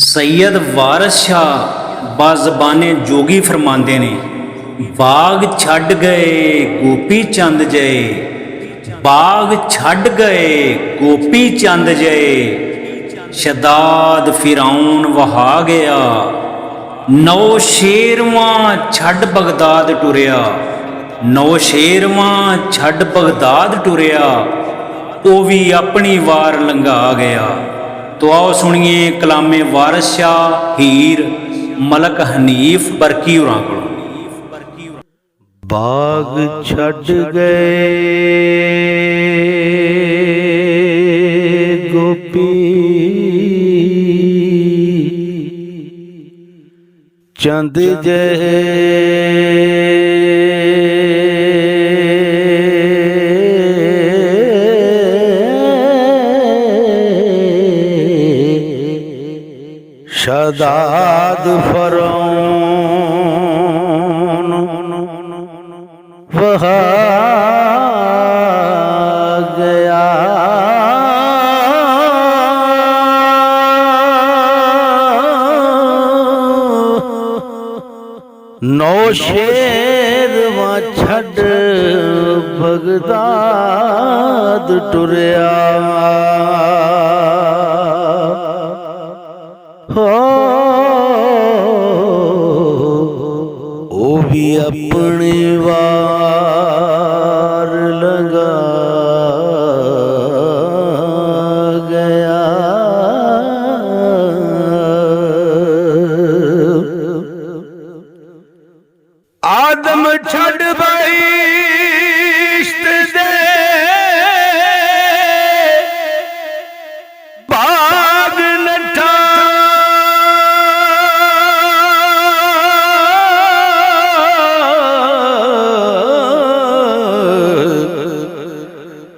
सैयद वारिस शाह बाज़बाने जोगी फरमाते ने, बाग छड्ड गए गोपी चंद जय, बाग छड्ड गए गोपी चंद जय, शदाद फिरौन वहा गया, नौ शेरवां छड्ड बगदाद टुरिया, नौ शेरवां छड्ड बगदाद टुरिया, वो भी अपनी वार लंघा गया। तो आओ सुनिए कलामे वारिस शाह हीर मलक हनीफ बरकी होरां कोलों। बाग छड्ड गए गोपी चंद जय, शदाद फरौन वहा गया, नौ शेरवां छड्ड बगदाद टुरिया, हो वो भी अपनी वार लगा गया। आदम छड़ बहिश्त दे बाग नठा,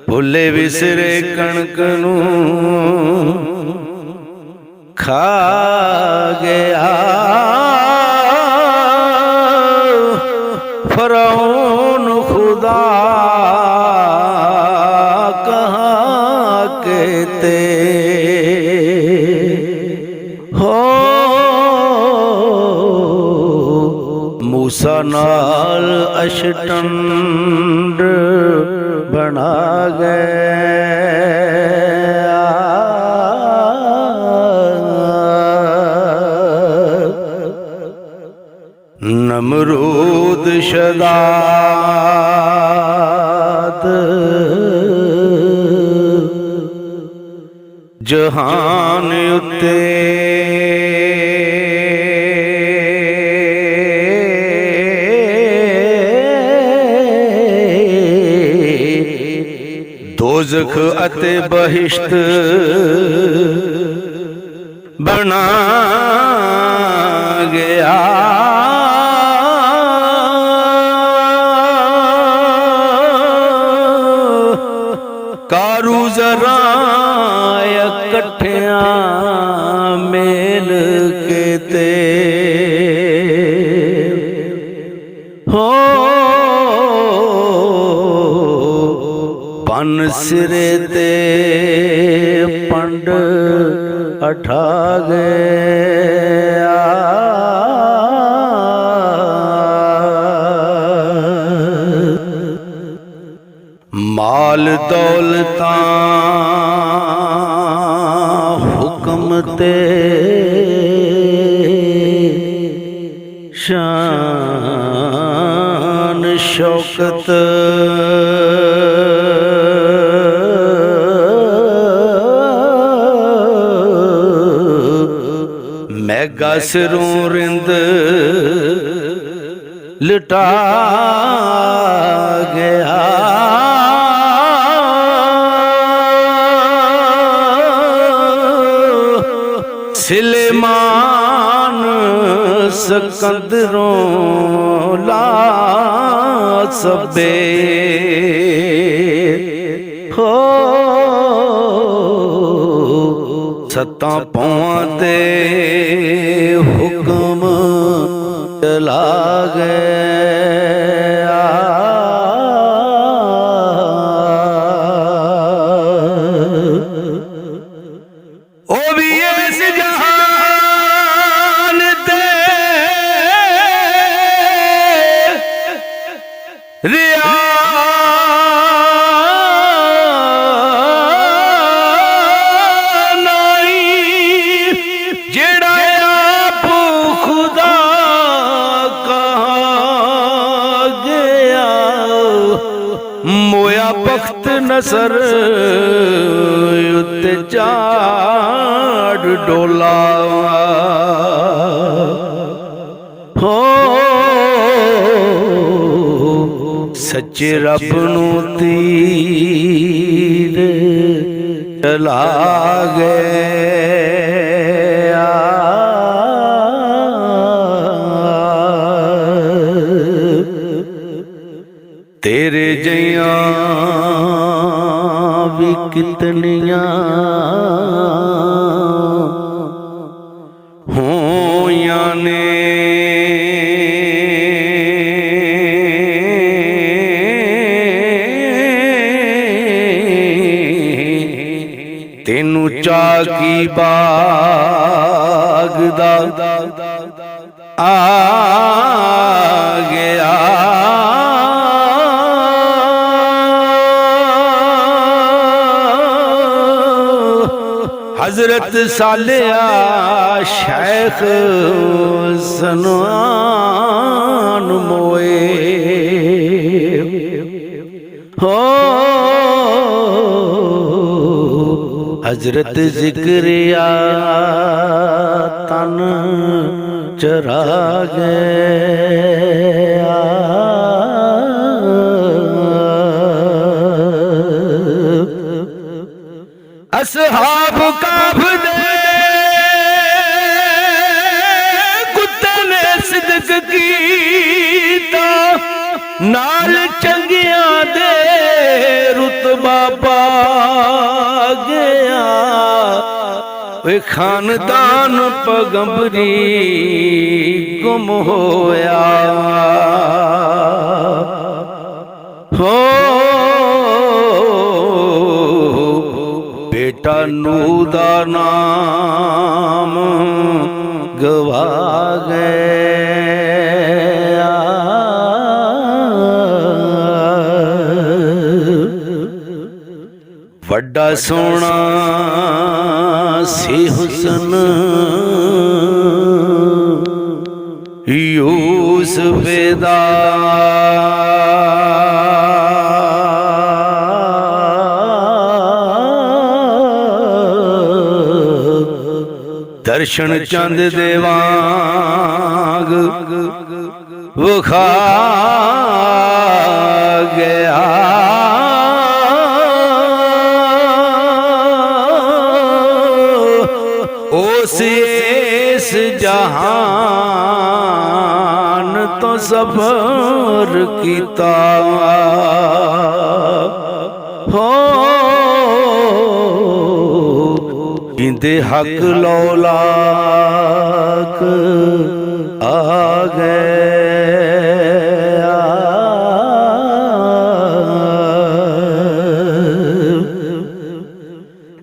भुले विसरे कणक नूं खा गया, फरौन खुदा कहाँ के ते हो, मूसा नाल अशटंड बना गया, नमरूद शदाद जहान उत्ते दोज़ख अते बहिश्त बना गया, कारू जरा कट्ठिया मेल के ते हो, पन सिरे ते पंड अठा गया, माल दौलतां हुक्म ते शान शौकत मैगा सिरों रिंद लुटा गया, सिलेमान सकंदरों ला सबे हो, सत्तां पौआं ते हुक्म चला गया, ओ भी इस जहां नसर उत्ते चाड़ डोला हो सच्चे रब नू तीर चला गया तेरे जइया भी कितनियां होया ने तेनू चाकी बाग दा आ गया हजरत सालिया शेख सनवान मोए हो हजरत जिक्रिया तन चरा गया असहाब काफ दे कुत्ते ने सिदक कीता नाल चंगियां दे रुतबा पा गया वे खानदान पगंबरी गुम होया हो बेटा नू दा नाम गवा गया वड्डा सोना सी हुसन यूसुफ दा दर्शन चंद देवांग वखा गया उस इस जहान तो सफर कीता हो इंदे हक लौलाक आ गया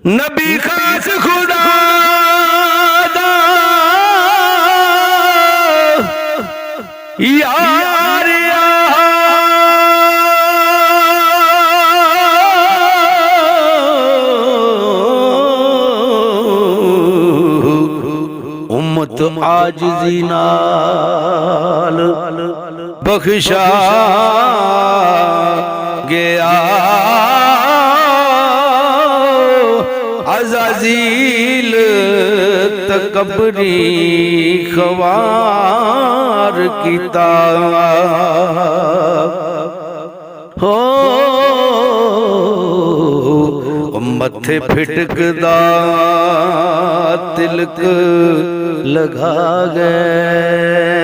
नबी खास खुदा दा यार उम्मत आजिज़ी नाल बख्शा गया अज़ाज़ील तकबरी ख्वार कीता हो मथे फिटकदा तिलक लगा गया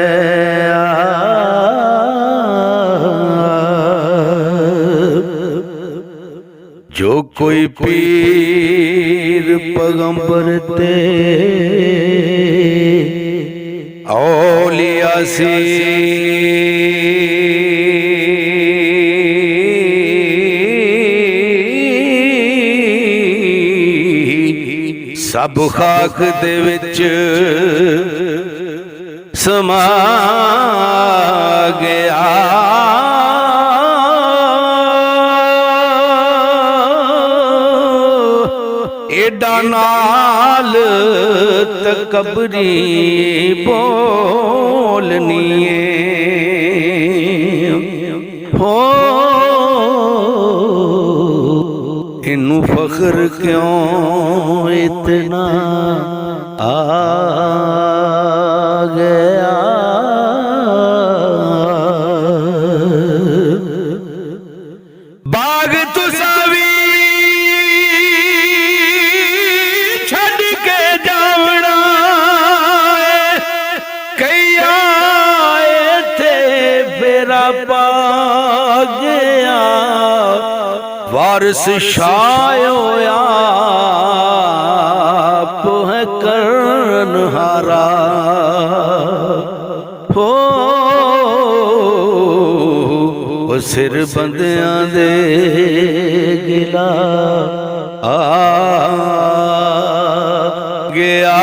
जो कोई पीर पैगंबर ते औलिया सी सब खाक दे विच समा गया एडा नाल तकबरी बोलनी हो फख्र क्यों इतना आ गया। बाग तुसावी छड़ के जावना कई आए थे फेरा पा गया। वारिस शायोया है करनहारा हो सिर बंदियां दे गिला आ गया।